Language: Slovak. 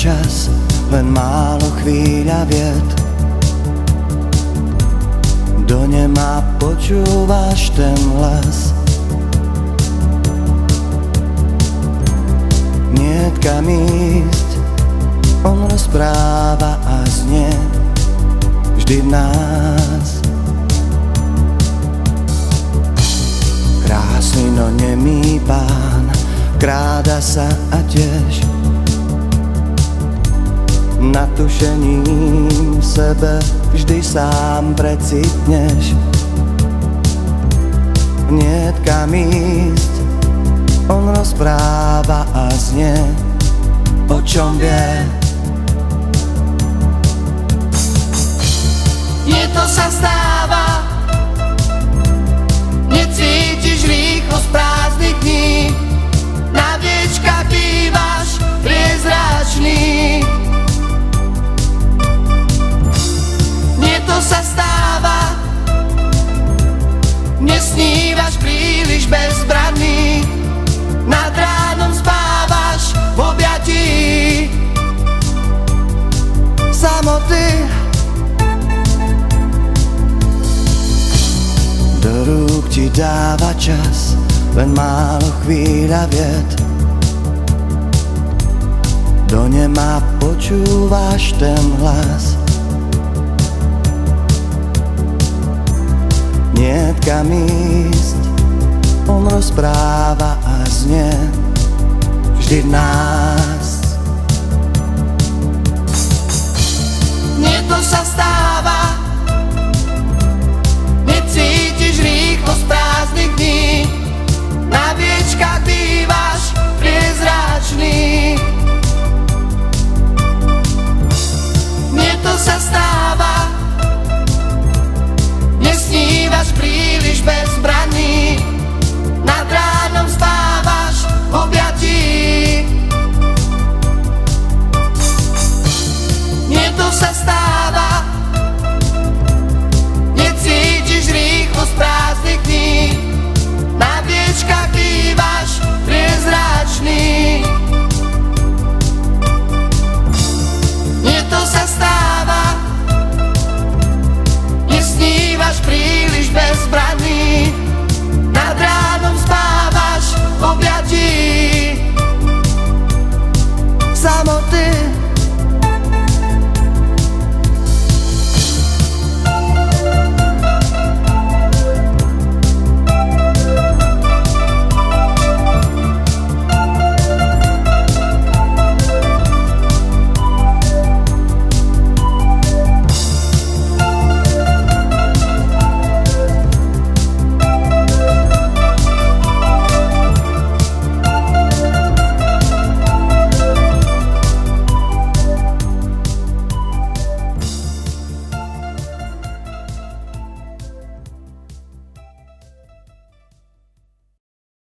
čas, len málo chvíľa vied. Do nema počúvaš ten hlas. Niet kam ísť, on rozpráva a znie vždy v nás. Krásny, no nemý pán, kráda sa a tiež natušením v sebe vždy sám precitneš. Niet kam ísť, on rozpráva a znie, o čom vie. Nie to sa stáva, necítiš rýchlosť prázdnych dní, na viečkách bývaš priezračný. Nie to sa stáva, nesnívaš príliš bezbranný, nad ránom spávaš v objatí samoty. Do rúk ti dáva čas, len málo chvíľa vied. Do nema počúvaš ten hlas. Niet kam ísť, on rozpráva a znie vždy v nás. Nie to sa stáva, necítiš rýchlosť prázdnych